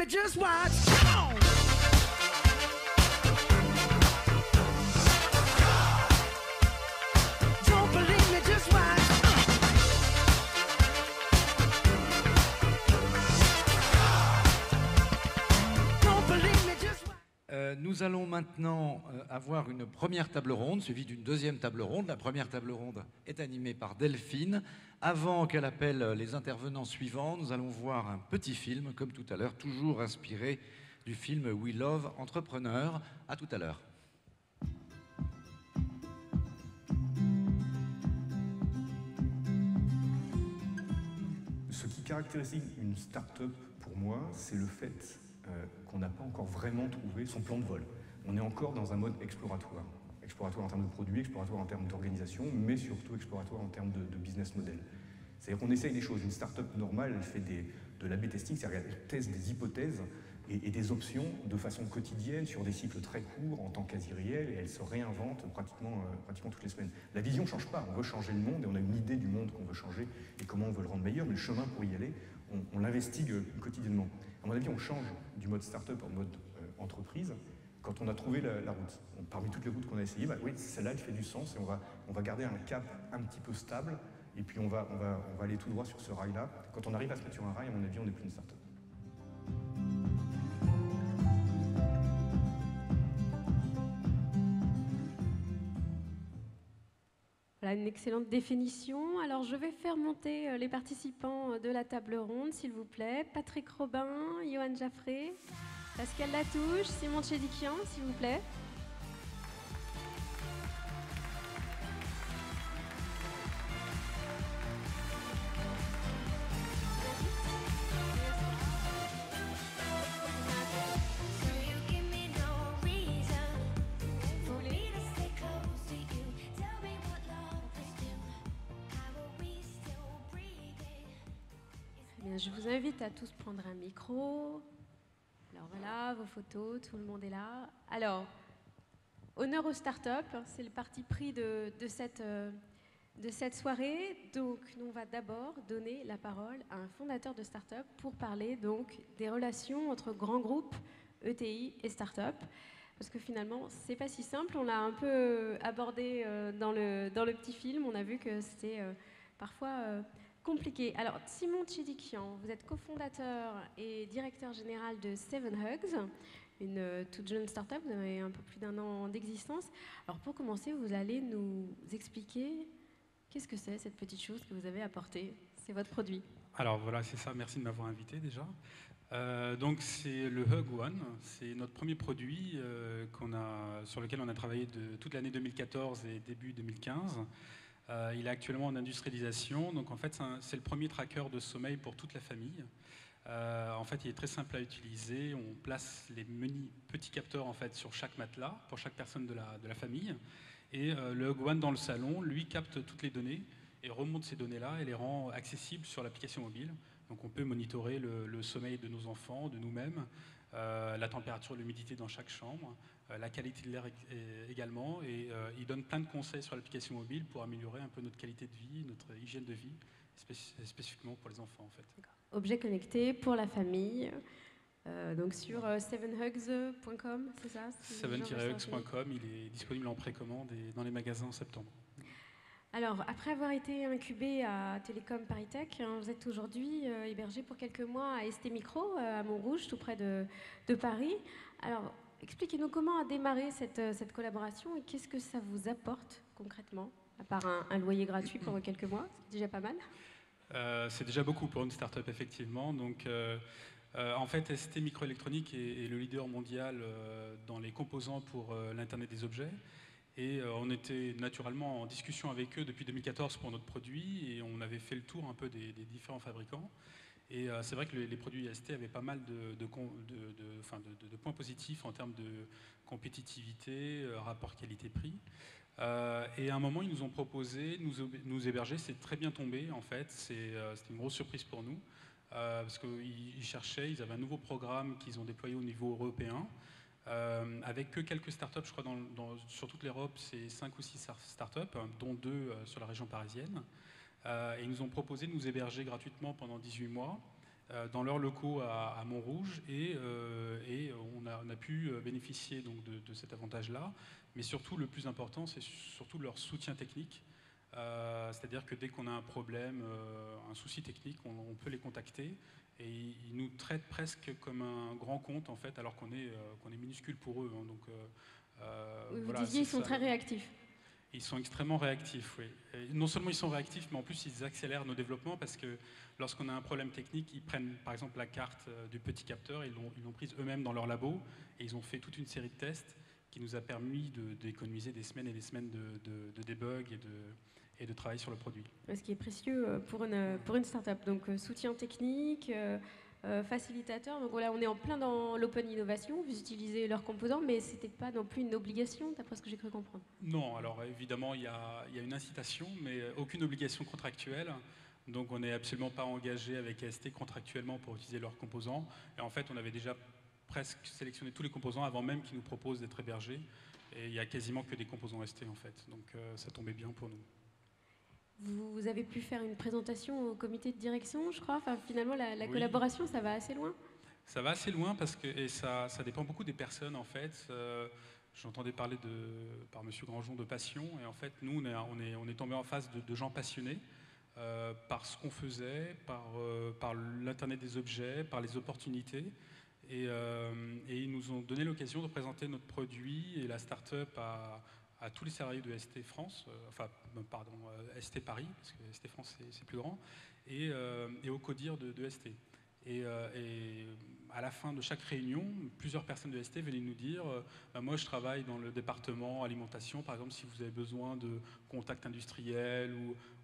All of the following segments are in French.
me, just watch. Come on. Don't believe me, just watch. Don't believe me, just watch. Nous allons maintenant avoir une première table ronde, suivie d'une deuxième table ronde. La première table ronde est animée par Delphine. Avant qu'elle appelle les intervenants suivants, nous allons voir un petit film, comme tout à l'heure, toujours inspiré du film We Love Entrepreneur. À tout à l'heure. Ce qui caractérise une start-up, pour moi, c'est le fait qu'on n'a pas encore vraiment trouvé son plan de vol. On est encore dans un mode exploratoire. Exploratoire en termes de produits, exploratoire en termes d'organisation, mais surtout exploratoire en termes de business model. C'est-à-dire qu'on essaye des choses. Une start-up normale, elle fait de l'A/B testing, c'est-à-dire qu'elle teste des hypothèses et des options de façon quotidienne sur des cycles très courts, en temps quasi réel, et elle se réinvente pratiquement toutes les semaines. La vision ne change pas. On veut changer le monde et on a une idée du monde qu'on veut changer et comment on veut le rendre meilleur, mais le chemin pour y aller, on l'investigue quotidiennement. À mon avis, on change du mode start-up en mode entreprise quand on a trouvé la route. Parmi toutes les routes qu'on a essayées, bah oui, celle-là, elle fait du sens et on va garder un cap un petit peu stable et puis on va aller tout droit sur ce rail-là. Quand on arrive à se mettre sur un rail, à mon avis, on n'est plus une start-up. Voilà une excellente définition. Alors je vais faire monter les participants de la table ronde, s'il vous plaît. Patrick Robin, Johan Jaffré, Pascal Latouche, Simon Tchédikian, s'il vous plaît. Je vous invite à tous prendre un micro. Alors voilà, vos photos, tout le monde est là. Alors, honneur aux startups, c'est le parti pris de cette soirée. Donc, nous, on va d'abord donner la parole à un fondateur de startup pour parler donc des relations entre grands groupes, ETI et startup. Parce que finalement, c'est pas si simple. On l'a un peu abordé dans le petit film. On a vu que c'était parfois compliqué. Alors, Simon Tchédikian, vous êtes cofondateur et directeur général de Seven Hugs, une toute jeune start-up, vous avez un peu plus d'1 an d'existence. Alors, pour commencer, vous allez nous expliquer qu'est-ce que c'est cette petite chose que vous avez apportée. C'est votre produit. Alors voilà, c'est ça, merci de m'avoir invité déjà. Donc c'est le Hug One, c'est notre premier produit sur lequel on a travaillé de toute l'année 2014 et début 2015. Il est actuellement en industrialisation, donc en fait c'est le premier tracker de sommeil pour toute la famille. En fait il est très simple à utiliser, on place les petits capteurs en fait sur chaque matelas pour chaque personne de la famille, et le Hug One dans le salon, lui capte toutes les données et remonte ces données-là et les rend accessibles sur l'application mobile. Donc on peut monitorer le sommeil de nos enfants, de nous-mêmes, la température, l'humidité dans chaque chambre, la qualité de l'air également, et il donne plein de conseils sur l'application mobile pour améliorer un peu notre qualité de vie, notre hygiène de vie, spécifiquement pour les enfants en fait. Objet connecté pour la famille, donc sur sevenhugs.com, c'est ça? 7-hugs.com, il est disponible en précommande et dans les magasins en septembre. Alors, après avoir été incubé à Télécom Paris-Tech, vous êtes aujourd'hui hébergé pour quelques mois à ST Micro, à Montrouge, tout près de Paris. Alors, expliquez-nous comment a démarré cette collaboration et qu'est-ce que ça vous apporte concrètement, à part un loyer gratuit pendant quelques mois, c'est déjà pas mal. C'est déjà beaucoup pour une start-up, effectivement. Donc, en fait, ST Microélectronique est le leader mondial dans les composants pour l'Internet des objets. Et on était naturellement en discussion avec eux depuis 2014 pour notre produit et on avait fait le tour un peu des différents fabricants. Et c'est vrai que les produits ST avaient pas mal de points positifs en termes de compétitivité, rapport qualité-prix. Et à un moment, ils nous ont proposé nous héberger. C'est très bien tombé, en fait. C'était une grosse surprise pour nous parce qu'ils cherchaient, ils avaient un nouveau programme qu'ils ont déployé au niveau européen. Avec que quelques startups, je crois, sur toute l'Europe, c'est 5 ou 6 startups, dont 2 sur la région parisienne. Et ils nous ont proposé de nous héberger gratuitement pendant 18 mois. dans leurs locaux à Montrouge, et on a pu bénéficier donc de cet avantage-là. Mais surtout, le plus important, c'est surtout leur soutien technique. C'est-à-dire que dès qu'on a un problème, un souci technique, on peut les contacter, et ils nous traitent presque comme un grand compte, en fait, alors qu'on est minuscule pour eux. Hein. Donc, Vous voilà, disiez, ils sont très réactifs. Ils sont extrêmement réactifs, oui. Et non seulement ils sont réactifs, mais en plus ils accélèrent nos développements, parce que lorsqu'on a un problème technique, ils prennent par exemple la carte du petit capteur, ils l'ont prise eux-mêmes dans leur labo, et ils ont fait toute une série de tests qui nous a permis d'économiser des semaines et des semaines de debug et de travail sur le produit. Ce qui est précieux pour une start-up. Donc soutien technique, facilitateur. Donc voilà, on est en plein dans l'open innovation. Vous utilisez leurs composants, mais ce n'était pas non plus une obligation, d'après ce que j'ai cru comprendre. Non, alors évidemment, il y a une incitation, mais aucune obligation contractuelle. Donc on n'est absolument pas engagé avec AST contractuellement pour utiliser leurs composants. Et en fait, on avait déjà presque sélectionné tous les composants avant même qu'ils nous proposent d'être hébergés. Et il n'y a quasiment que des composants ST en fait. Donc ça tombait bien pour nous. Vous avez pu faire une présentation au comité de direction, je crois. Enfin, finalement, la collaboration, ça va assez loin. Ça va assez loin parce que et ça dépend beaucoup des personnes en fait. J'entendais parler par M. Grandjean de passion, et en fait, nous, on est tombé en face de gens passionnés par ce qu'on faisait, par l'Internet des objets, par les opportunités. Et ils nous ont donné l'occasion de présenter notre produit et la start-up à tous les salariés de ST France, ST Paris, parce que ST France c'est plus grand, et au CODIR de ST. Et à la fin de chaque réunion, plusieurs personnes de ST venaient nous dire moi je travaille dans le département alimentation, par exemple si vous avez besoin de contacts industriels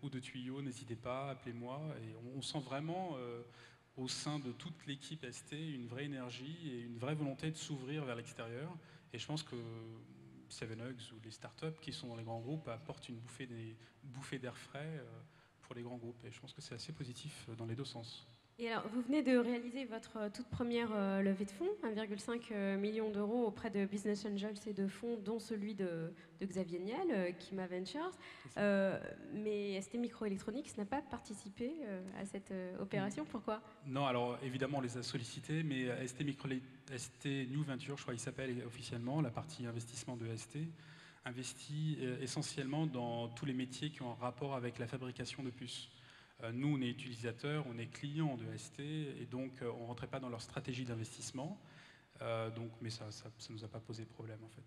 ou de tuyaux, n'hésitez pas, appelez-moi. Et on sent vraiment au sein de toute l'équipe ST une vraie énergie et une vraie volonté de s'ouvrir vers l'extérieur. Et je pense que 7Hugs ou les startups qui sont dans les grands groupes apportent une bouffée d'air frais pour les grands groupes. Et je pense que c'est assez positif dans les deux sens. Et alors, vous venez de réaliser votre toute première levée de fonds, 1,5 million d'euros auprès de Business Angels et de fonds, dont celui de Xavier Niel, Kima Ventures. Mais ST Microelectronics n'a pas participé à cette opération. Pourquoi? Non, alors évidemment, on les a sollicités, mais ST New Venture, je crois qu'il s'appelle officiellement, la partie investissement de ST, investit essentiellement dans tous les métiers qui ont un rapport avec la fabrication de puces. Nous, on est utilisateurs, on est clients de ST, et donc on ne rentrait pas dans leur stratégie d'investissement. Mais ça ne nous a pas posé problème, en fait.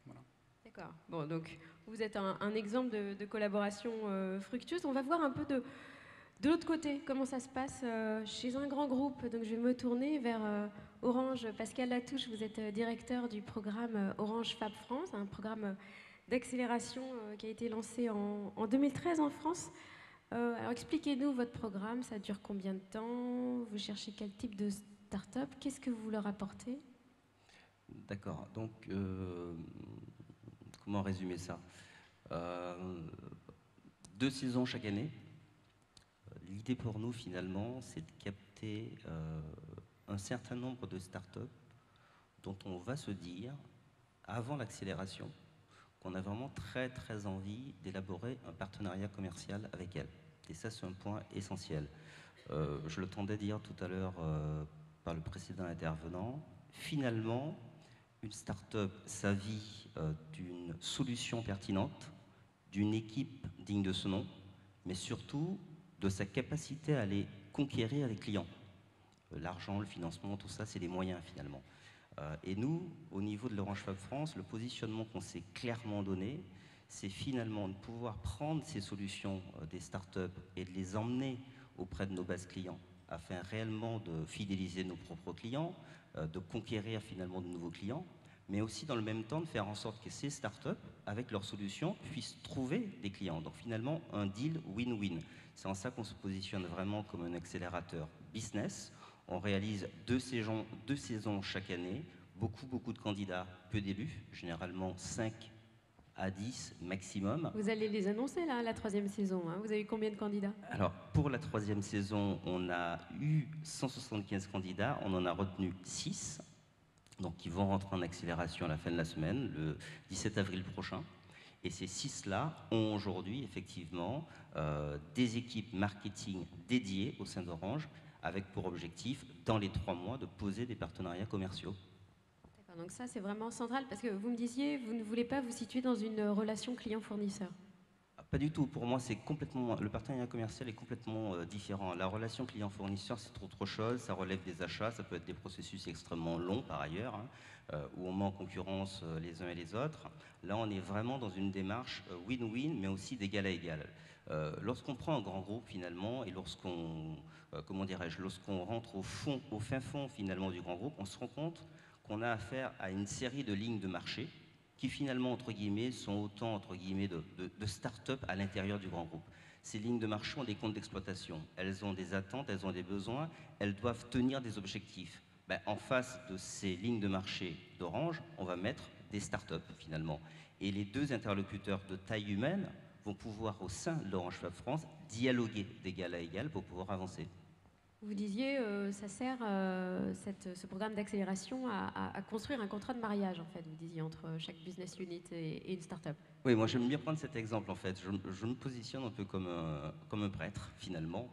Voilà. D'accord. Bon, donc vous êtes un exemple de collaboration fructueuse. On va voir un peu de l'autre côté, comment ça se passe chez un grand groupe. Donc je vais me tourner vers Orange. Pascal Latouche, vous êtes directeur du programme Orange Fab France, un programme d'accélération qui a été lancé en 2013 en France. Alors expliquez-nous votre programme, ça dure combien de temps? Vous cherchez quel type de start-up? Qu'est-ce que vous leur apportez? D'accord, donc comment résumer ça? 2 saisons chaque année. L'idée pour nous finalement, c'est de capter un certain nombre de start-up dont on va se dire, avant l'accélération, qu'on a vraiment très très envie d'élaborer un partenariat commercial avec elles. Et ça, c'est un point essentiel. Je le tendais dire tout à l'heure par le précédent intervenant. Finalement, une start-up s'avis d'une solution pertinente, d'une équipe digne de ce nom, mais surtout de sa capacité à aller conquérir les clients. L'argent, le financement, tout ça, c'est des moyens finalement. Et nous, au niveau de l'Orange Fab France, le positionnement qu'on s'est clairement donné, c'est finalement de pouvoir prendre ces solutions des startups et de les emmener auprès de nos bases clients afin réellement de fidéliser nos propres clients, de conquérir finalement de nouveaux clients, mais aussi dans le même temps de faire en sorte que ces startups, avec leurs solutions, puissent trouver des clients. Donc finalement, un deal win-win. C'est en ça qu'on se positionne vraiment comme un accélérateur business. On réalise 2 saisons chaque année, beaucoup de candidats, peu d'élus, généralement 5 à 10 maximum. Vous allez les annoncer là, la 3e saison, hein. Vous avez eu combien de candidats? Alors pour la 3e saison, on a eu 175 candidats, on en a retenu 6, donc qui vont rentrer en accélération à la fin de la semaine, le 17 avril prochain. Et ces 6-là ont aujourd'hui effectivement des équipes marketing dédiées au sein d'Orange, avec pour objectif, dans les 3 mois, de poser des partenariats commerciaux. D'accord, donc ça c'est vraiment central parce que vous me disiez, vous ne voulez pas vous situer dans une relation client-fournisseur. Pas du tout. Pour moi, c'est complètement, le partenariat commercial est complètement différent. La relation client-fournisseur, c'est autre chose. Ça relève des achats. Ça peut être des processus extrêmement longs, par ailleurs, hein, où on met en concurrence les uns et les autres. Là, on est vraiment dans une démarche win-win, mais aussi d'égal à égal. Lorsqu'on prend un grand groupe, finalement, et lorsqu'on, comment dirais-je, lorsqu'on rentre au fin fond, finalement, du grand groupe, on se rend compte qu'on a affaire à une série de lignes de marché qui finalement, entre guillemets, sont autant, entre guillemets, de start-up à l'intérieur du grand groupe. Ces lignes de marché ont des comptes d'exploitation. Elles ont des attentes, elles ont des besoins, elles doivent tenir des objectifs. Ben, en face de ces lignes de marché d'Orange, on va mettre des start-up, finalement. Et les deux interlocuteurs de taille humaine vont pouvoir, au sein de l'Orange Fab France, dialoguer d'égal à égal pour pouvoir avancer. Vous disiez, ça sert, ce programme d'accélération, à construire un contrat de mariage, en fait, vous disiez, entre chaque business unit et une start-up. Oui, moi j'aime bien prendre cet exemple, en fait. Je me positionne un peu comme un prêtre, finalement,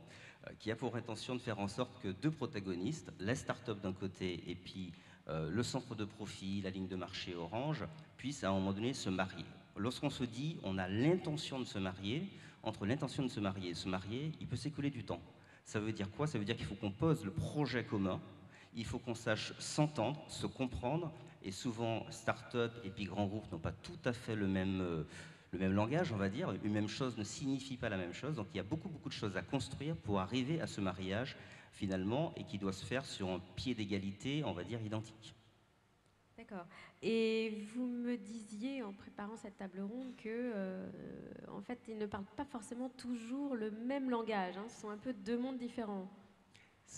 qui a pour intention de faire en sorte que deux protagonistes, la start-up d'un côté et puis le centre de profit, la ligne de marché Orange, puissent à un moment donné se marier. Lorsqu'on se dit on a l'intention de se marier, entre l'intention de se marier et se marier, il peut s'écouler du temps. Ça veut dire quoi? Ça veut dire qu'il faut qu'on pose le projet commun, il faut qu'on sache s'entendre, se comprendre, et souvent start-up et puis grands groupes n'ont pas tout à fait le même langage, on va dire. Une même chose ne signifie pas la même chose, donc il y a beaucoup de choses à construire pour arriver à ce mariage finalement, et qui doit se faire sur un pied d'égalité, on va dire, identique. D'accord. Et vous me disiez, en préparant cette table ronde, que, en fait, ils ne parlent pas forcément toujours le même langage, hein. Ce sont un peu deux mondes différents.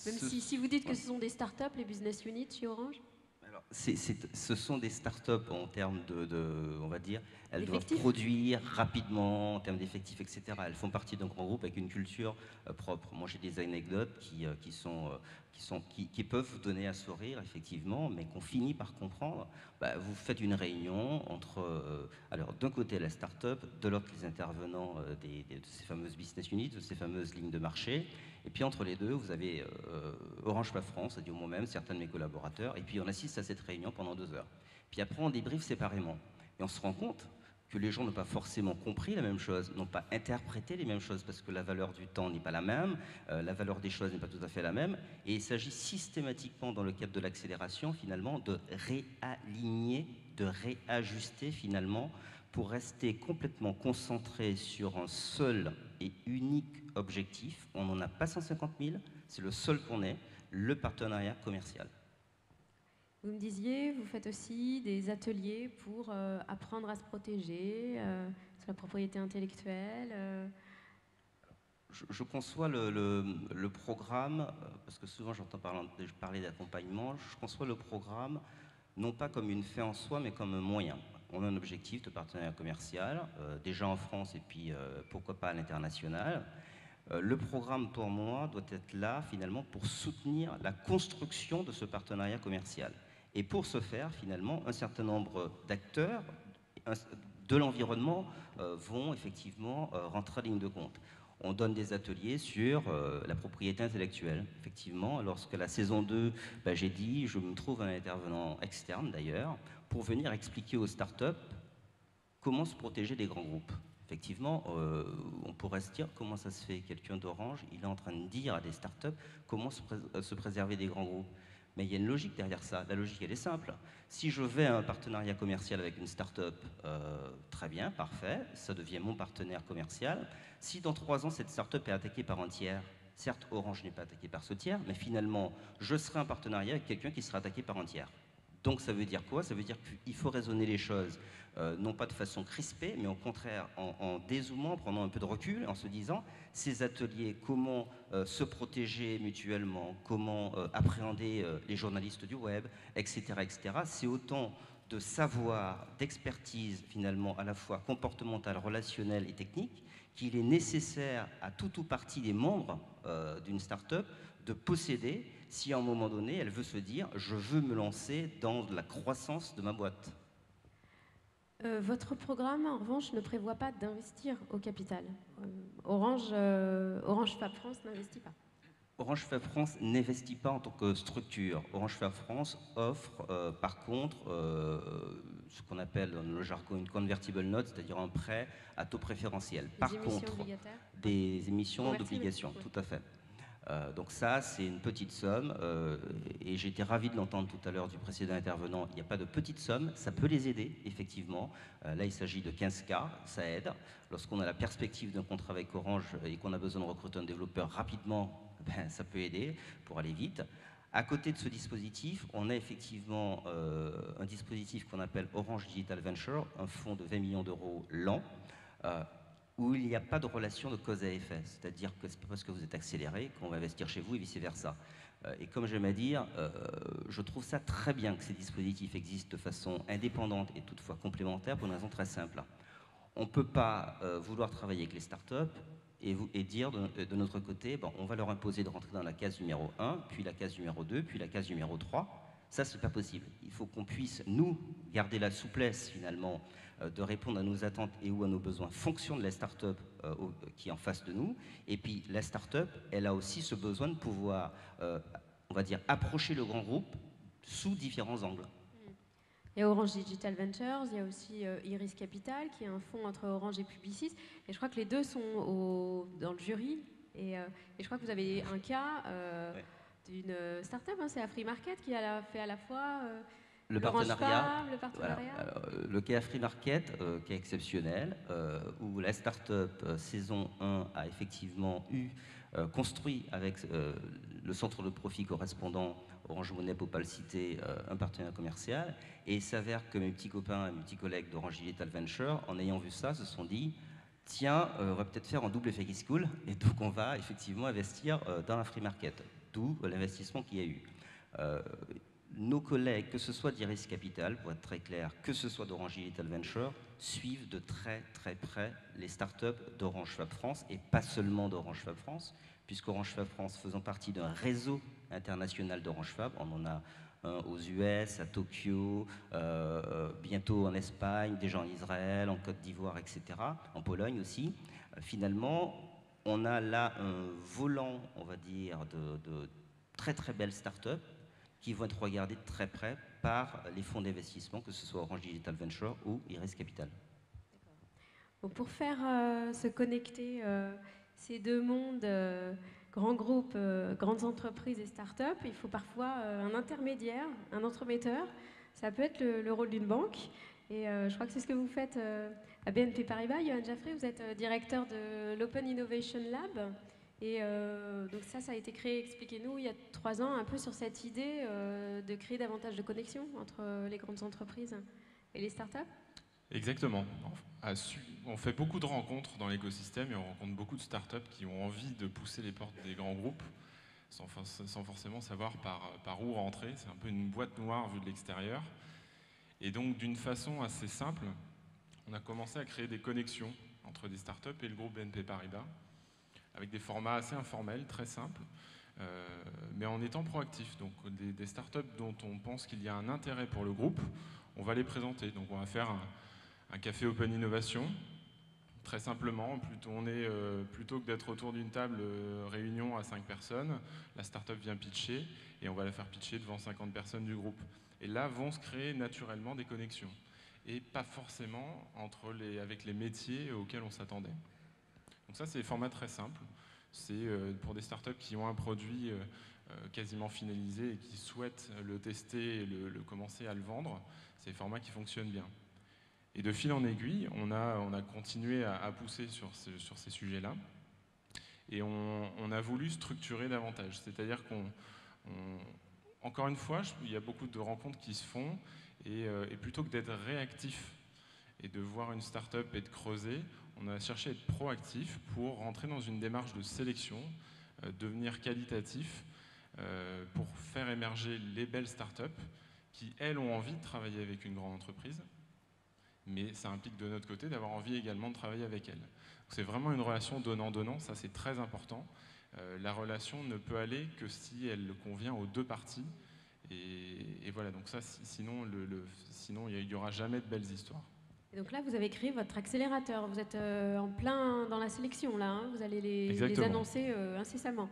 Même si vous dites que ce sont des startups, les business units chez Orange. Alors, ce sont des startups en termes on va dire, elles doivent D'effectifs. produire rapidement en termes d'effectifs, etc. Elles font partie d'un grand groupe avec une culture propre. Moi, j'ai des anecdotes qui peuvent vous donner à sourire, effectivement, mais qu'on finit par comprendre. Bah, vous faites une réunion entre, alors d'un côté la start-up, de l'autre les intervenants de ces fameuses business units, de ces fameuses lignes de marché, et puis entre les deux, vous avez Orange Fab France, c'est-à-dire moi-même, certains de mes collaborateurs, et puis on assiste à cette réunion pendant 2 heures. Puis après, on débriefe séparément. Et on se rend compte que les gens n'ont pas forcément compris la même chose, n'ont pas interprété les mêmes choses, parce que la valeur du temps n'est pas la même, la valeur des choses n'est pas tout à fait la même, et il s'agit systématiquement, dans le cadre de l'accélération, finalement, de réaligner, de réajuster, finalement, pour rester complètement concentré sur un seul et unique objectif. On n'en a pas 150 000, c'est le seul qu'on ait, le partenariat commercial. Vous me disiez, vous faites aussi des ateliers pour apprendre à se protéger sur la propriété intellectuelle. Je conçois le programme, parce que souvent j'entends parler d'accompagnement, je conçois le programme non pas comme une fin en soi, mais comme un moyen. On a un objectif de partenariat commercial, déjà en France et puis pourquoi pas à l'international. Le programme pour moi doit être là finalement pour soutenir la construction de ce partenariat commercial. Et pour ce faire, finalement, un certain nombre d'acteurs de l'environnement vont effectivement rentrer en ligne de compte. On donne des ateliers sur la propriété intellectuelle. Effectivement, lorsque la saison 2, j'ai dit, je me trouve un intervenant externe d'ailleurs, pour venir expliquer aux startups comment se protéger des grands groupes. Effectivement, on pourrait se dire comment ça se fait, quelqu'un d'Orange, il est en train de dire à des startups comment se préserver des grands groupes. Mais il y a une logique derrière ça. La logique, elle est simple. Si je vais à un partenariat commercial avec une start-up, très bien, parfait, ça devient mon partenaire commercial. Si dans 3 ans, cette start-up est attaquée par un tiers, certes, Orange n'est pas attaqué par ce tiers, mais finalement, je serai en partenariat avec quelqu'un qui sera attaqué par un tiers. Donc ça veut dire quoi? Ça veut dire qu'il faut raisonner les choses, non pas de façon crispée, mais au contraire en dézoomant, en prenant un peu de recul, en se disant ces ateliers, comment se protéger mutuellement, comment appréhender les journalistes du web, etc., etc. C'est autant de savoir, d'expertise finalement à la fois comportementale, relationnelle et technique qu'il est nécessaire à tout ou partie des membres d'une start-up de posséder si à un moment donné elle veut se dire je veux me lancer dans la croissance de ma boîte. Votre programme, en revanche, ne prévoit pas d'investir au capital. Orange Fab France n'investit pas. Orange Fab France n'investit pas en tant que structure. Orange Fab France offre par contre ce qu'on appelle dans le jargon une convertible note, c'est-à-dire un prêt à taux préférentiel. Par contre, des émissions d'obligations, tout à fait. Donc ça, c'est une petite somme, et j'ai été ravi de l'entendre tout à l'heure du précédent intervenant. Il n'y a pas de petite somme, ça peut les aider, effectivement. Là, il s'agit de 15K, ça aide. Lorsqu'on a la perspective d'un contrat avec Orange et qu'on a besoin de recruter un développeur rapidement, ben, ça peut aider pour aller vite. À côté de ce dispositif, on a effectivement un dispositif qu'on appelle Orange Digital Venture, un fonds de 20 millions d'euros l'an, où il n'y a pas de relation de cause à effet. C'est-à-dire que c'est pas parce que vous êtes accéléré qu'on va investir chez vous et vice-versa. Et comme j'aime à dire, je trouve ça très bien que ces dispositifs existent de façon indépendante et toutefois complémentaire pour une raison très simple. On ne peut pas vouloir travailler avec les startups et dire de notre côté, bon, on va leur imposer de rentrer dans la case numéro 1, puis la case numéro 2, puis la case numéro 3. Ça, c'est pas possible. Il faut qu'on puisse, nous, garder la souplesse, finalement, de répondre à nos attentes et ou à nos besoins en fonction de la start-up qui est en face de nous. Et puis, la start-up, elle a aussi ce besoin de pouvoir, on va dire, approcher le grand groupe sous différents angles. Il y a Orange Digital Ventures, il y a aussi Iris Capital, qui est un fonds entre Orange et Publicis. Et je crois que les deux sont dans le jury. Et je crois que vous avez un cas d'une start-up, hein, c'est Free Market, qui a fait à la fois le partenariat. Voilà. Alors, le cas Free Market, qui est exceptionnel, où la start-up saison 1 a effectivement construit avec le centre de profit correspondant Orange Money, pour ne pas le citer, un partenaire commercial. Et il s'avère que mes petits copains et mes petits collègues d'Orange Digital Venture, en ayant vu ça, se sont dit tiens, on va peut-être faire un double effet qui se coule, et donc on va effectivement investir dans la Free Market, d'où l'investissement qu'il y a eu. Nos collègues, que ce soit d'Iris Capital, pour être très clair, que ce soit d'Orange Digital Venture, suivent de très très près les startups d'Orange Fab France, et pas seulement d'Orange Fab France, puisqu'Orange Fab France, faisant partie d'un réseau international d'Orange Fab, on en a un aux US, à Tokyo, bientôt en Espagne, déjà en Israël, en Côte d'Ivoire, etc., en Pologne aussi. Finalement, on a là un volant, on va dire, de très très belles startups qui vont être regardées de très près par les fonds d'investissement, que ce soit Orange Digital Venture ou Iris Capital. Bon, pour faire se connecter ces deux mondes, grands groupes, grandes entreprises et start-up, il faut parfois un intermédiaire, un entremetteur. Ça peut être le rôle d'une banque. Et je crois que c'est ce que vous faites à BNP Paribas. Johan Jaffré, vous êtes directeur de l'Open Innovation Lab. Et donc ça a été créé, expliquez-nous, il y a 3 ans, un peu sur cette idée de créer davantage de connexions entre les grandes entreprises et les startups. Exactement. On fait beaucoup de rencontres dans l'écosystème et on rencontre beaucoup de startups qui ont envie de pousser les portes des grands groupes sans forcément savoir par où rentrer. C'est un peu une boîte noire vue de l'extérieur. Et donc, d'une façon assez simple, on a commencé à créer des connexions entre des startups et le groupe BNP Paribas, avec des formats assez informels, très simples, mais en étant proactifs. Donc, des startups dont on pense qu'il y a un intérêt pour le groupe, on va les présenter. Donc, on va faire un café Open Innovation, très simplement. Plutôt que d'être autour d'une table réunion à 5 personnes, la startup vient pitcher et on va la faire pitcher devant 50 personnes du groupe. Et là vont se créer naturellement des connexions, et pas forcément avec les métiers auxquels on s'attendait. Donc ça, c'est des formats très simples. C'est pour des startups qui ont un produit quasiment finalisé et qui souhaitent le tester et le commencer à le vendre. C'est des formats qui fonctionnent bien. Et de fil en aiguille, on a continué à pousser sur ces sujets-là. Et on a voulu structurer davantage. C'est-à-dire encore une fois, il y a beaucoup de rencontres qui se font, et plutôt que d'être réactif et de voir une start-up et de creuser, on a cherché à être proactif pour rentrer dans une démarche de sélection, devenir qualitatif, pour faire émerger les belles start-up qui, elles, ont envie de travailler avec une grande entreprise, mais ça implique de notre côté d'avoir envie également de travailler avec elles. C'est vraiment une relation donnant-donnant, ça c'est très important. La relation ne peut aller que si elle convient aux deux parties. Et voilà, donc ça, sinon il n'y aura jamais de belles histoires. Et donc là, vous avez créé votre accélérateur. Vous êtes en plein dans la sélection, là. Hein, vous allez les annoncer incessamment.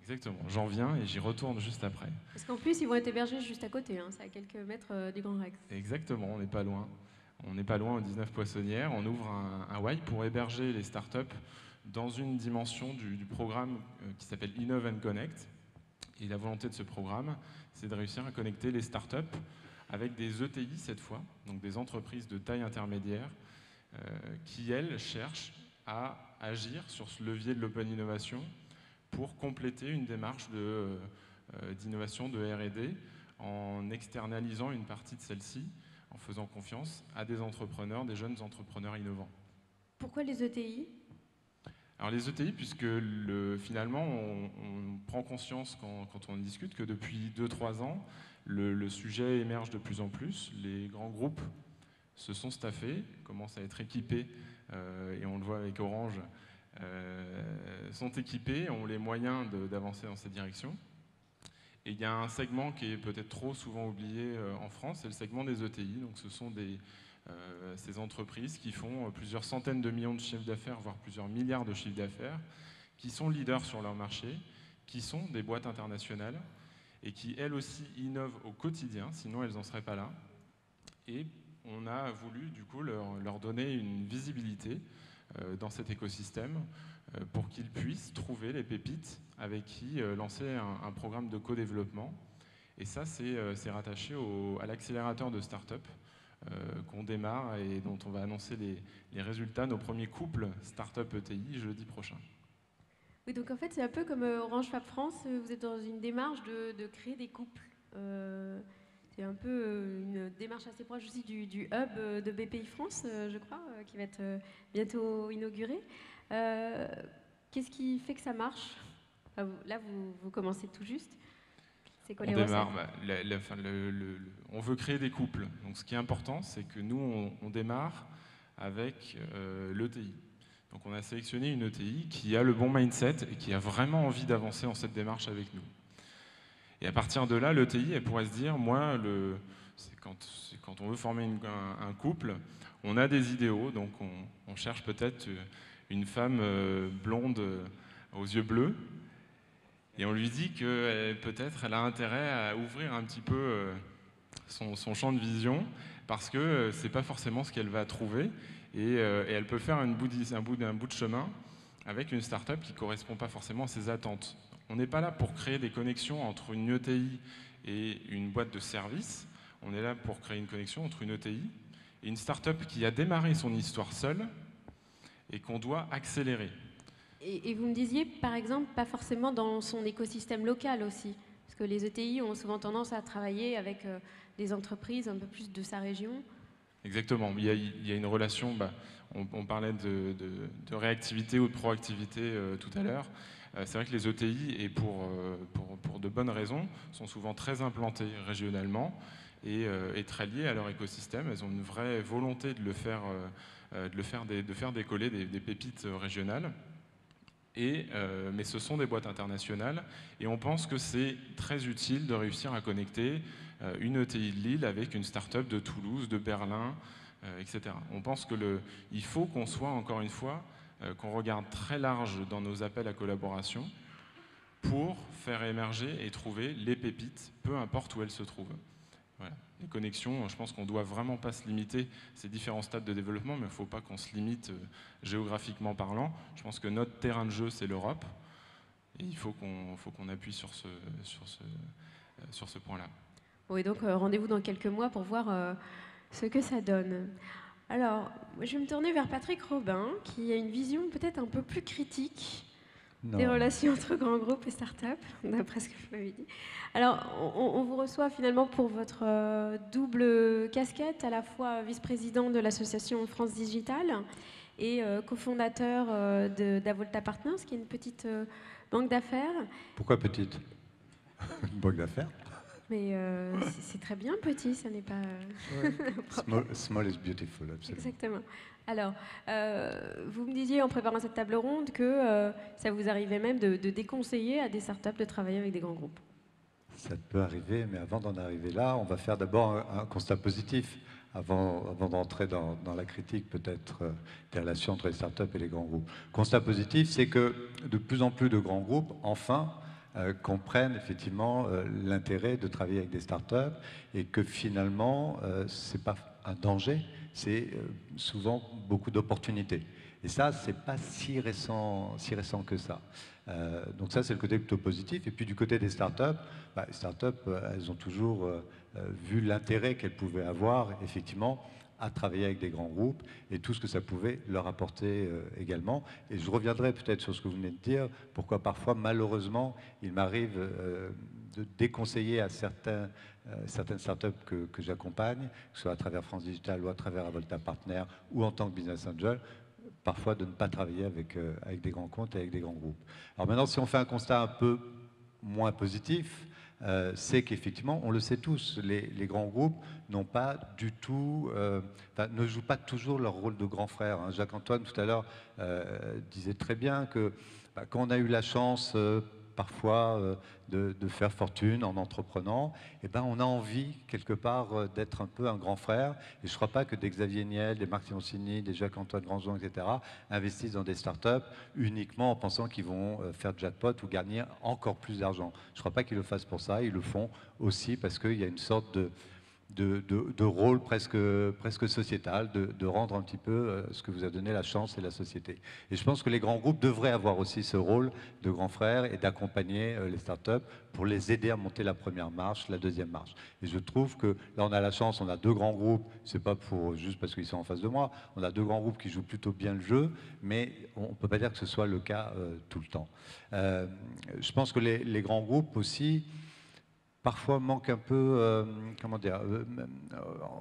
Exactement, j'en viens et j'y retourne juste après. Parce qu'en plus, ils vont être hébergés juste à côté, hein, c'est à quelques mètres du Grand Rex. Exactement, on n'est pas loin. On n'est pas loin aux 19 Poissonnières. On ouvre un Y pour héberger les startups dans une dimension du programme qui s'appelle Innove and Connect. Et la volonté de ce programme, c'est de réussir à connecter les startups avec des ETI cette fois, donc des entreprises de taille intermédiaire, qui, elles, cherchent à agir sur ce levier de l'open innovation pour compléter une démarche d'innovation de R&D en externalisant une partie de celle-ci, en faisant confiance à des entrepreneurs, des jeunes entrepreneurs innovants. Pourquoi les ETI ? Alors les ETI, puisque finalement on prend conscience quand on discute que depuis 2-3 ans, le sujet émerge de plus en plus. Les grands groupes se sont staffés, commencent à être équipés, et on le voit avec Orange, sont équipés, ont les moyens d'avancer dans cette direction. Et il y a un segment qui est peut-être trop souvent oublié en France, c'est le segment des ETI. Donc ce sont ces entreprises qui font plusieurs centaines de millions de chiffres d'affaires, voire plusieurs milliards de chiffres d'affaires, qui sont leaders sur leur marché, qui sont des boîtes internationales et qui, elles aussi, innovent au quotidien, sinon elles n'en seraient pas là. Et on a voulu, du coup, leur donner une visibilité dans cet écosystème pour qu'ils puissent trouver les pépites avec qui lancer un programme de co-développement. Et ça, c'est rattaché à l'accélérateur de start-up qu'on démarre et dont on va annoncer les résultats, nos premiers couples start-up ETI jeudi prochain. Oui, donc en fait, c'est un peu comme Orange Fab France, vous êtes dans une démarche de créer des couples. C'est un peu une démarche assez proche aussi du hub de BPI France, je crois, qui va être bientôt inauguré. Qu'est-ce qui fait que ça marche ? Là, vous commencez tout juste. C'est quoi les démarre, on veut créer des couples. Donc ce qui est important, c'est que nous, on démarre avec l'ETI. Donc on a sélectionné une ETI qui a le bon mindset et qui a vraiment envie d'avancer dans cette démarche avec nous. Et à partir de là, l'ETI, elle pourrait se dire, moi, c'est quand on veut former un couple, on a des idéaux, donc on cherche peut-être une femme blonde aux yeux bleus, et on lui dit que peut-être elle a intérêt à ouvrir un petit peu son champ de vision, parce que c'est pas forcément ce qu'elle va trouver, et elle peut faire un bout de chemin avec une start-up qui ne correspond pas forcément à ses attentes. On n'est pas là pour créer des connexions entre une ETI et une boîte de service. On est là pour créer une connexion entre une ETI et une start-up qui a démarré son histoire seule et qu'on doit accélérer. Et vous me disiez, par exemple, pas forcément dans son écosystème local aussi, parce que les ETI ont souvent tendance à travailler avec des entreprises un peu plus de sa région. Exactement. Il y a une relation, on parlait de réactivité ou de proactivité tout à l'heure. C'est vrai que les ETI, et pour de bonnes raisons, sont souvent très implantées régionalement et très liées à leur écosystème. Elles ont une vraie volonté de faire décoller des pépites régionales. Mais ce sont des boîtes internationales et on pense que c'est très utile de réussir à connecter une ETI de Lille avec une start-up de Toulouse, de Berlin, etc. On pense qu'il faut qu'on soit, encore une fois, qu'on regarde très large dans nos appels à collaboration pour faire émerger et trouver les pépites, peu importe où elles se trouvent. Voilà. Les connexions, je pense qu'on ne doit vraiment pas se limiter à ces différents stades de développement, mais il ne faut pas qu'on se limite géographiquement parlant. Je pense que notre terrain de jeu, c'est l'Europe, et il faut qu'on appuie sur ce point-là. Oui, donc rendez-vous dans quelques mois pour voir ce que ça donne. Alors, je vais me tourner vers Patrick Robin, qui a une vision peut-être un peu plus critique des relations entre grands groupes et start-up, d'après ce que vous m'avez dit. Alors, on vous reçoit finalement pour votre double casquette, à la fois vice-président de l'association France Digital et cofondateur d'Avolta Partners, qui est une petite banque d'affaires. Pourquoi petite ? Une banque d'affaires ? Mais c'est très bien petit, ça n'est pas... Small is beautiful, absolument. Exactement. Alors, vous me disiez en préparant cette table ronde que ça vous arrivait même de déconseiller à des startups de travailler avec des grands groupes. Ça peut arriver, mais avant d'en arriver là, on va faire d'abord un constat positif, avant d'entrer dans la critique peut-être des relations entre les startups et les grands groupes. Constat positif, c'est que de plus en plus de grands groupes, enfin, comprennent effectivement l'intérêt de travailler avec des startups et que finalement, ce n'est pas un danger, c'est souvent beaucoup d'opportunités. Et ça, ce n'est pas si récent que ça. Donc ça, c'est le côté plutôt positif. Et puis du côté des startups, les startups, elles ont toujours vu l'intérêt qu'elles pouvaient avoir, effectivement, à travailler avec des grands groupes et tout ce que ça pouvait leur apporter également. Et je reviendrai peut-être sur ce que vous venez de dire, pourquoi parfois, malheureusement, il m'arrive de déconseiller à certaines startups que j'accompagne, que ce soit à travers France Digital ou à travers Avolta Partner ou en tant que Business Angel, parfois de ne pas travailler avec des grands comptes et avec des grands groupes. Alors maintenant, si on fait un constat un peu moins positif, c'est qu'effectivement, on le sait tous, les grands groupes n'ont pas du tout, ne jouent pas toujours leur rôle de grand frère. Hein. Jacques-Antoine, tout à l'heure, disait très bien que quand on a eu la chance parfois de faire fortune en entreprenant, eh ben, on a envie quelque part d'être un peu un grand frère. Et je ne crois pas que des Xavier Niel, des Marc Simoncini, des Jacques-Antoine Grandjean, etc. investissent dans des startups uniquement en pensant qu'ils vont faire jackpot ou gagner encore plus d'argent. Je ne crois pas qu'ils le fassent pour ça. Ils le font aussi parce qu'il y a une sorte de rôle presque sociétal, de rendre un petit peu ce que vous a donné la chance et la société. Et je pense que les grands groupes devraient avoir aussi ce rôle de grand frère et d'accompagner les startups pour les aider à monter la première marche, la deuxième marche. Et je trouve que là, on a la chance, on a deux grands groupes, c'est pas juste parce qu'ils sont en face de moi, on a deux grands groupes qui jouent plutôt bien le jeu, mais on ne peut pas dire que ce soit le cas tout le temps. Je pense que les grands groupes aussi, parfois manque un peu,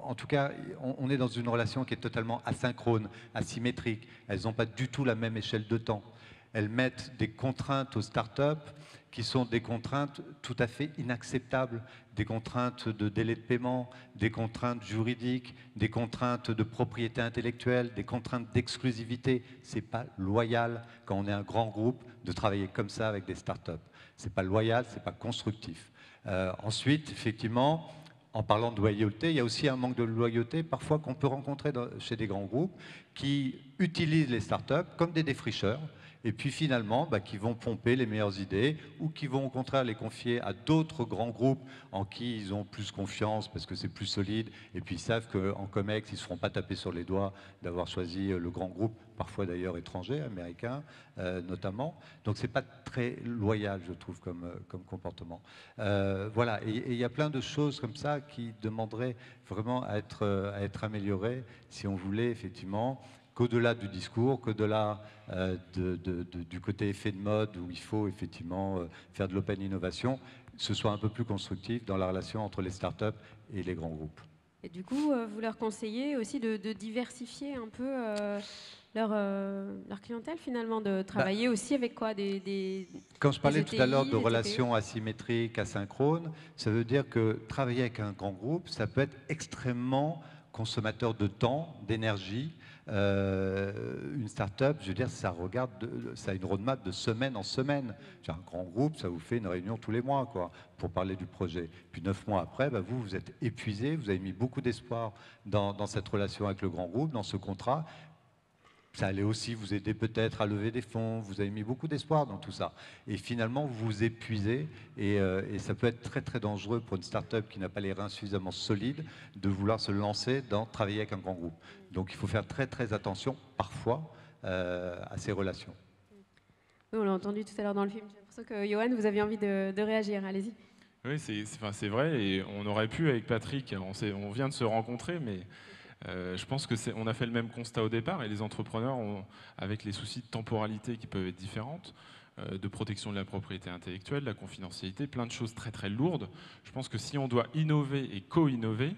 en tout cas, on est dans une relation qui est totalement asynchrone, asymétrique. Elles n'ont pas du tout la même échelle de temps. Elles mettent des contraintes aux startups qui sont des contraintes tout à fait inacceptables, des contraintes de délai de paiement, des contraintes juridiques, des contraintes de propriété intellectuelle, des contraintes d'exclusivité. Ce n'est pas loyal, quand on est un grand groupe, de travailler comme ça avec des startups. Ce n'est pas loyal, ce n'est pas constructif. Ensuite, effectivement, en parlant de loyauté, il y a aussi un manque de loyauté parfois qu'on peut rencontrer chez des grands groupes qui utilisent les startups comme des défricheurs et puis finalement qui vont pomper les meilleures idées ou qui vont au contraire les confier à d'autres grands groupes en qui ils ont plus confiance parce que c'est plus solide et puis ils savent qu'en COMEX, ils ne se feront pas taper sur les doigts d'avoir choisi le grand groupe, parfois d'ailleurs étranger, américain notamment. Donc c'est pas très loyal, je trouve, comme comportement. Voilà, et il y a plein de choses comme ça qui demanderaient vraiment à être améliorées si on voulait effectivement qu'au-delà du discours, qu'au-delà du côté effet de mode où il faut effectivement faire de l'open innovation, ce soit un peu plus constructif dans la relation entre les startups et les grands groupes. Et du coup, vous leur conseillez aussi de diversifier un peu leur clientèle finalement, de travailler aussi avec quoi Quand je parlais ETI, tout à l'heure de des relations asymétriques, asynchrones, ça veut dire que travailler avec un grand groupe, ça peut être extrêmement consommateur de temps, d'énergie. Une start-up, je veux dire, ça a une roadmap de semaine en semaine. Un grand groupe, ça vous fait une réunion tous les mois, quoi, pour parler du projet. Puis 9 mois après, vous êtes épuisé, vous avez mis beaucoup d'espoir dans cette relation avec le grand groupe, dans ce contrat. Ça allait aussi vous aider peut-être à lever des fonds, vous avez mis beaucoup d'espoir dans tout ça. Et finalement, vous vous épuisez et ça peut être très très dangereux pour une start-up qui n'a pas les reins suffisamment solides de vouloir se lancer dans travailler avec un grand groupe. Donc il faut faire très très attention parfois à ces relations. Oui, on l'a entendu tout à l'heure dans le film. J'ai l'impression que Johan, vous aviez envie de réagir. Allez-y. Oui, c'est vrai et on aurait pu avec Patrick, on vient de se rencontrer, mais je pense qu'on a fait le même constat au départ et les entrepreneurs, avec les soucis de temporalité qui peuvent être différentes, de protection de la propriété intellectuelle, de la confidentialité, plein de choses très très lourdes. Je pense que si on doit innover et co-innover,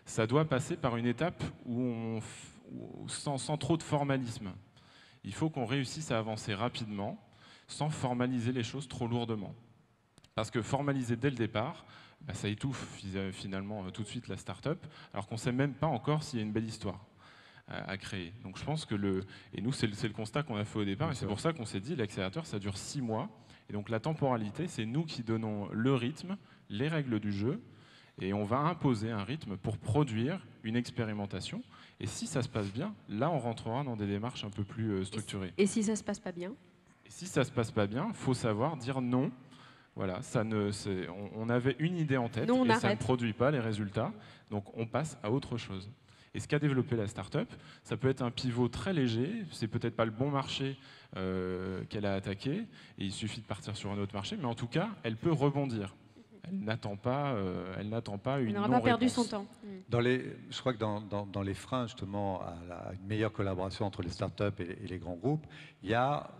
ça doit passer par une étape sans trop de formalisme. Il faut qu'on réussisse à avancer rapidement sans formaliser les choses trop lourdement. Parce que formaliser dès le départ, ça étouffe finalement tout de suite la start-up, alors qu'on ne sait même pas encore s'il y a une belle histoire à créer. Donc je pense que et nous c'est le constat qu'on a fait au départ, et c'est pour ça qu'on s'est dit l'accélérateur ça dure 6 mois, et donc la temporalité c'est nous qui donnons le rythme, les règles du jeu, et on va imposer un rythme pour produire une expérimentation, et si ça se passe bien, là on rentrera dans des démarches un peu plus structurées. Et si ça se passe pas bien ? Et si ça se passe pas bien, il faut savoir dire non Voilà, on avait une idée en tête Nous, on et ça ne arrête. produit pas les résultats, donc on passe à autre chose. Et ce qu'a développé la start-up, ça peut être un pivot très léger, c'est peut-être pas le bon marché qu'elle a attaqué, et il suffit de partir sur un autre marché, mais en tout cas, elle peut rebondir. Elle n'attend pas une Elle n'aura non-réponse. pas perdu son temps. Je crois que dans les freins justement à une meilleure collaboration entre les startups et les grands groupes, il y a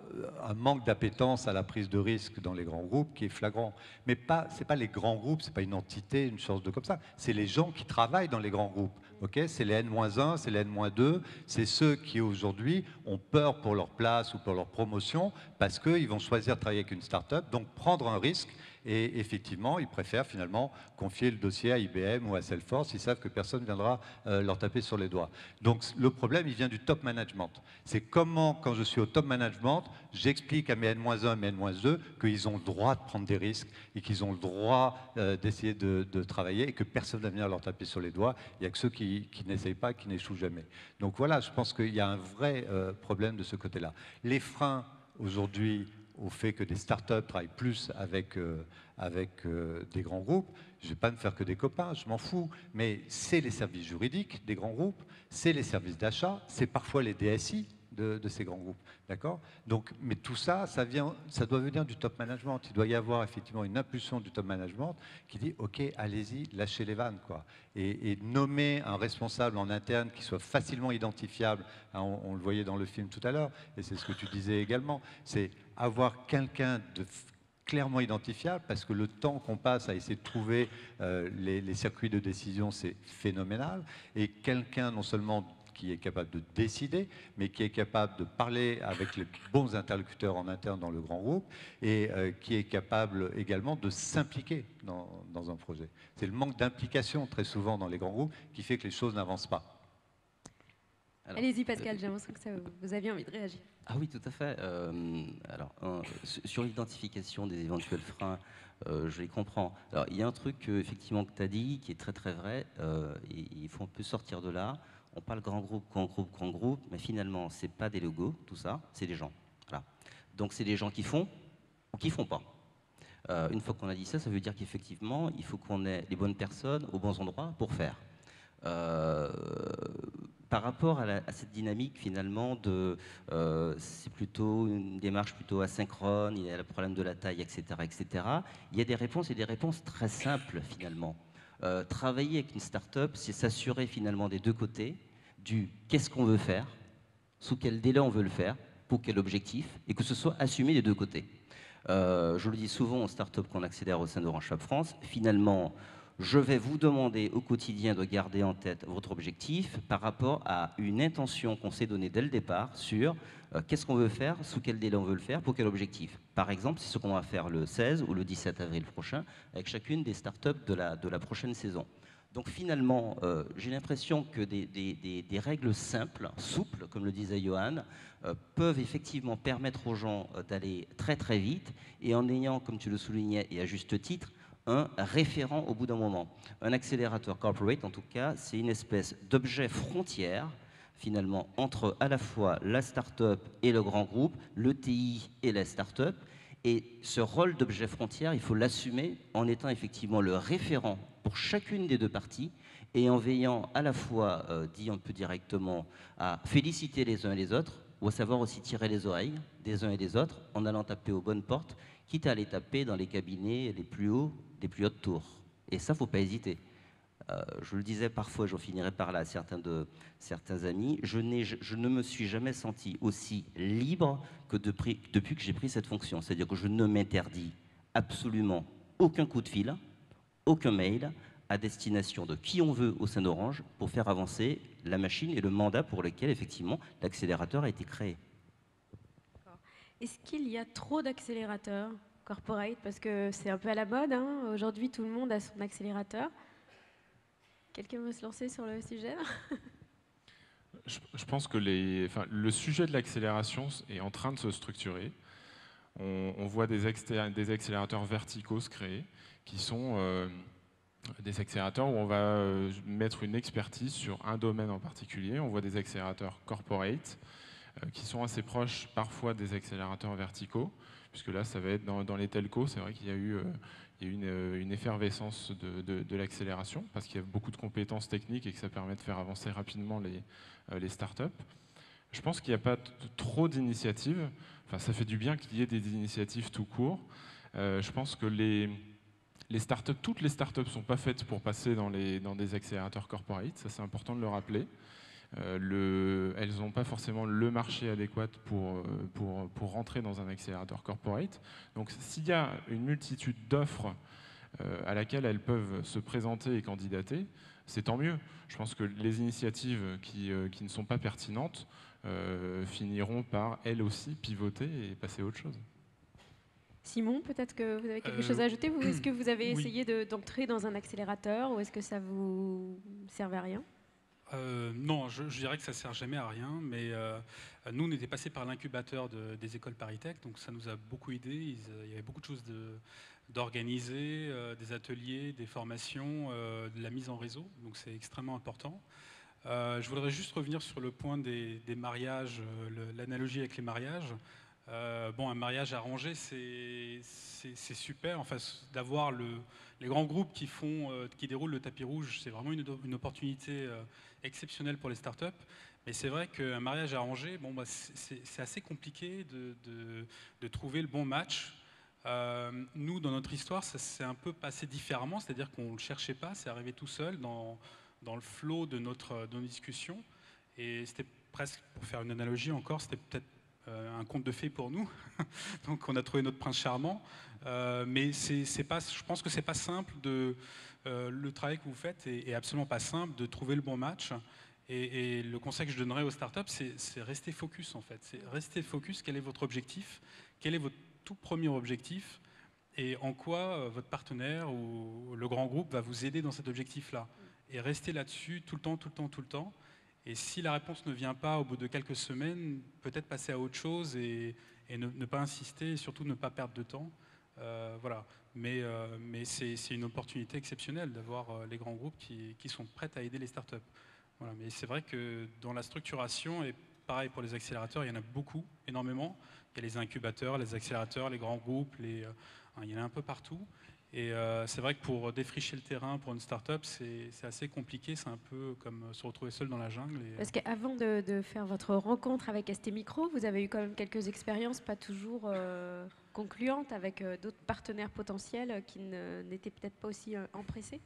un manque d'appétence à la prise de risque dans les grands groupes qui est flagrant. Mais c'est pas les grands groupes, c'est pas une entité, une chose de comme ça. C'est les gens qui travaillent dans les grands groupes. Okay, c'est les N-1, c'est les N-2, c'est ceux qui aujourd'hui ont peur pour leur place ou pour leur promotion parce qu'ils vont choisir de travailler avec une start-up, donc prendre un risque. Et effectivement, ils préfèrent finalement confier le dossier à IBM ou à Salesforce. Ils savent que personne ne viendra leur taper sur les doigts. Donc le problème, il vient du top management. C'est comment, quand je suis au top management, j'explique à mes N-1, mes N-2 qu'ils ont le droit de prendre des risques et qu'ils ont le droit d'essayer de travailler et que personne ne va venir leur taper sur les doigts. Il n'y a que ceux qui n'essayent pas, qui n'échouent jamais. Donc voilà, je pense qu'il y a un vrai problème de ce côté-là. Les freins aujourd'hui au fait que des startups travaillent plus avec des grands groupes, je ne vais pas me faire que des copains, je m'en fous, mais c'est les services juridiques des grands groupes, c'est les services d'achat, c'est parfois les DSI de ces grands groupes, d'accord? Donc, mais tout ça, ça doit venir du top management. Il doit y avoir effectivement une impulsion du top management qui dit, ok, allez-y, lâchez les vannes, quoi, et nommer un responsable en interne qui soit facilement identifiable. Hein, on le voyait dans le film tout à l'heure, et c'est ce que tu disais également, c'est avoir quelqu'un de clairement identifiable, parce que le temps qu'on passe à essayer de trouver les circuits de décision, c'est phénoménal, et quelqu'un non seulement qui est capable de décider, mais qui est capable de parler avec les bons interlocuteurs en interne dans le grand groupe, et qui est capable également de s'impliquer dans un projet. C'est le manque d'implication très souvent dans les grands groupes qui fait que les choses n'avancent pas. Allez-y Pascal, j'ai l'impression que vous aviez envie de réagir. Ah oui, tout à fait. Sur l'identification des éventuels freins, je les comprends. Alors, il y a un truc effectivement que tu as dit qui est très très vrai, et il faut un peu sortir de là. On parle grand groupe, mais finalement, ce n'est pas des logos, tout ça, c'est des gens. Voilà. Donc, c'est des gens qui font ou qui ne font pas. Une fois qu'on a dit ça, ça veut dire qu'effectivement, il faut qu'on ait les bonnes personnes aux bons endroits pour faire. Par rapport à cette dynamique, finalement, c'est plutôt une démarche plutôt asynchrone, il y a le problème de la taille, etc., etc. Il y a des réponses et des réponses très simples, finalement. Travailler avec une start-up, c'est s'assurer finalement des deux côtés du qu'est-ce qu'on veut faire, sous quel délai on veut le faire, pour quel objectif, et que ce soit assumé des deux côtés. Je le dis souvent aux start-up qu'on accélère au sein d'Orange Shop France, finalement, je vais vous demander au quotidien de garder en tête votre objectif par rapport à une intention qu'on s'est donnée dès le départ sur qu'est-ce qu'on veut faire, sous quel délai on veut le faire, pour quel objectif. Par exemple, c'est ce qu'on va faire le 16 ou le 17 avril prochain avec chacune des startups de la prochaine saison. Donc finalement, j'ai l'impression que des règles simples, souples, comme le disait Johan, peuvent effectivement permettre aux gens d'aller très très vite et en ayant, comme tu le soulignais et à juste titre, un référent au bout d'un moment. Un accélérateur corporate, en tout cas, c'est une espèce d'objet frontière, finalement, entre à la fois la start-up et le grand groupe, l'ETI et la start-up. Et ce rôle d'objet frontière, il faut l'assumer en étant effectivement le référent pour chacune des deux parties et en veillant à la fois, dit un peu directement, à féliciter les uns et les autres, ou à savoir aussi tirer les oreilles des uns et des autres en allant taper aux bonnes portes, quitte à aller taper dans les cabinets les plus hauts, des plus hautes tours. Et ça, il ne faut pas hésiter. Je le disais parfois, j'en finirai par là à certains amis, je ne me suis jamais senti aussi libre que depuis que j'ai pris cette fonction. C'est-à-dire que je ne m'interdis absolument aucun coup de fil, aucun mail à destination de qui on veut au sein d'Orange pour faire avancer la machine et le mandat pour lequel, effectivement, l'accélérateur a été créé. Est-ce qu'il y a trop d'accélérateurs corporate? Parce que c'est un peu à la mode, hein. Aujourd'hui, tout le monde a son accélérateur. Quelqu'un veut se lancer sur le sujet? Je pense que le sujet de l'accélération est en train de se structurer. On voit des accélérateurs verticaux se créer, qui sont des accélérateurs où on va mettre une expertise sur un domaine en particulier. On voit des accélérateurs corporate, qui sont assez proches parfois des accélérateurs verticaux, puisque là, ça va être dans les telcos. C'est vrai qu'il y a eu une effervescence de l'accélération, parce qu'il y a beaucoup de compétences techniques et que ça permet de faire avancer rapidement les startups. Je pense qu'il n'y a pas trop d'initiatives. Enfin, ça fait du bien qu'il y ait des initiatives tout court. Je pense que toutes les startups ne sont pas faites pour passer dans des accélérateurs corporate. Ça, c'est important de le rappeler. Elles n'ont pas forcément le marché adéquat pour rentrer dans un accélérateur corporate. Donc s'il y a une multitude d'offres à laquelle elles peuvent se présenter et candidater, c'est tant mieux. Je pense que les initiatives qui ne sont pas pertinentes finiront par, elles aussi, pivoter et passer à autre chose. Simon, peut-être que vous avez quelque chose à ajouter. Est-ce que vous avez essayé d'entrer dans un accélérateur ou est-ce que ça vous servait à rien? Non, je dirais que ça ne sert jamais à rien, mais nous, on était passé par l'incubateur des écoles ParisTech, donc ça nous a beaucoup aidé. Il y avait beaucoup de choses d'organiser, des ateliers, des formations, de la mise en réseau, donc c'est extrêmement important. Je voudrais juste revenir sur le point des mariages, l'analogie avec les mariages. Un mariage arrangé, c'est super. Enfin, d'avoir les grands groupes qui déroulent le tapis rouge, c'est vraiment une opportunité exceptionnelle pour les startups. Mais c'est vrai qu'un mariage arrangé, c'est assez compliqué de trouver le bon match. Nous, dans notre histoire, ça s'est un peu passé différemment, c'est-à-dire qu'on ne le cherchait pas, c'est arrivé tout seul dans le flot de nos discussions. Et c'était presque, pour faire une analogie encore, c'était peut-être un conte de fées pour nous. Donc on a trouvé notre prince charmant. Mais je pense que c'est pas simple le travail que vous faites est absolument pas simple de trouver le bon match. Et le conseil que je donnerais aux startups, c'est rester focus en fait. C'est rester focus. Quel est votre objectif? Quel est votre tout premier objectif? Et en quoi votre partenaire ou le grand groupe va vous aider dans cet objectif-là? Et rester là-dessus tout le temps. Et si la réponse ne vient pas au bout de quelques semaines, peut-être passer à autre chose et ne pas insister et surtout ne pas perdre de temps. Voilà. Mais c'est une opportunité exceptionnelle d'avoir les grands groupes qui sont prêts à aider les startups. Voilà. Mais c'est vrai que dans la structuration, et pareil pour les accélérateurs, il y en a beaucoup, énormément. Il y a les incubateurs, les accélérateurs, les grands groupes, il y en a un peu partout. Et c'est vrai que pour défricher le terrain pour une start-up, c'est assez compliqué. C'est un peu comme se retrouver seul dans la jungle. Parce qu'avant de faire votre rencontre avec ST Micro, vous avez eu quand même quelques expériences pas toujours concluantes avec d'autres partenaires potentiels qui n'étaient peut-être pas aussi empressés.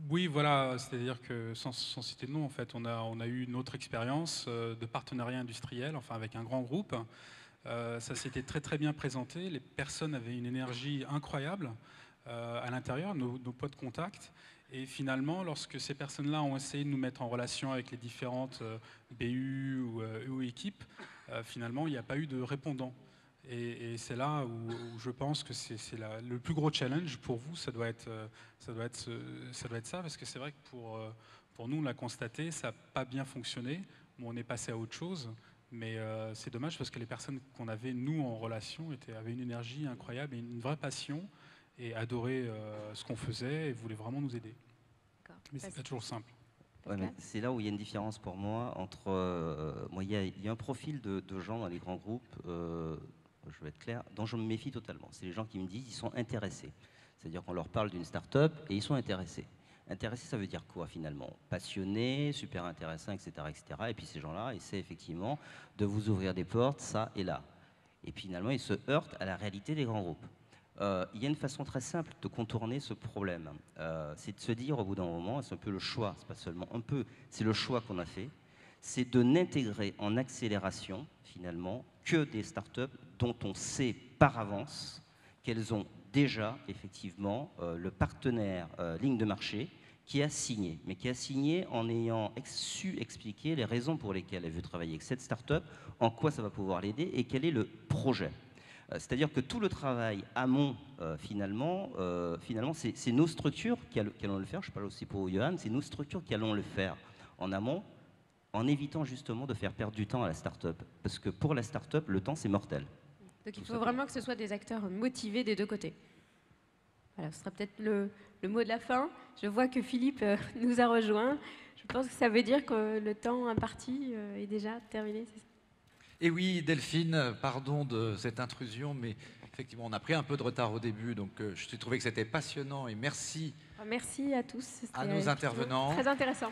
Oui, voilà. C'est-à-dire que sans citer de nom, en fait, on a eu une autre expérience de partenariat industriel, enfin avec un grand groupe. Ça s'était très très bien présenté. Les personnes avaient une énergie incroyable. À l'intérieur, nos points de contact. Et finalement, lorsque ces personnes-là ont essayé de nous mettre en relation avec les différentes BU ou équipes, finalement, il n'y a pas eu de répondant. Et c'est là où je pense que c'est le plus gros challenge pour vous, ça doit être ça, parce que c'est vrai que pour nous, on l'a constaté, ça n'a pas bien fonctionné. Bon, on est passé à autre chose. Mais c'est dommage parce que les personnes qu'on avait, nous, en relation, avaient une énergie incroyable et une vraie passion et adoraient ce qu'on faisait et voulaient vraiment nous aider. Mais c'est pas toujours simple. Ouais, mais c'est là où il y a une différence pour moi entre... il y a un profil de gens dans les grands groupes, je vais être clair, dont je me méfie totalement. C'est les gens qui me disent qu'ils sont intéressés. C'est-à-dire qu'on leur parle d'une start-up et ils sont intéressés. Intéressé, ça veut dire quoi finalement? Passionné, super intéressant, etc., etc. Et puis ces gens-là essaient effectivement de vous ouvrir des portes, ça et là. Et puis finalement, ils se heurtent à la réalité des grands groupes. Il y a une façon très simple de contourner ce problème. C'est de se dire au bout d'un moment, c'est un peu le choix, c'est pas seulement un peu, c'est le choix qu'on a fait, c'est de n'intégrer en accélération finalement que des startups dont on sait par avance qu'elles ont déjà, effectivement, le partenaire ligne de marché qui a signé, mais qui a signé en ayant su expliquer les raisons pour lesquelles elle veut travailler avec cette start-up, en quoi ça va pouvoir l'aider et quel est le projet. C'est-à-dire que tout le travail amont, finalement, c'est nos structures qui allons le faire. Je parle aussi pour Johan, c'est nos structures qui allons le faire en amont, en évitant justement de faire perdre du temps à la start-up. Parce que pour la start-up, le temps, c'est mortel. Donc il faut vraiment que ce soit des acteurs motivés des deux côtés. Voilà, ce sera peut-être le mot de la fin. Je vois que Philippe nous a rejoints. Je pense que ça veut dire que le temps imparti est déjà terminé, c'est ça ? Et oui, Delphine, pardon de cette intrusion, mais effectivement, on a pris un peu de retard au début, donc je suis trouvé que c'était passionnant et merci Merci à tous. à nos C'était intervenants. très intéressant.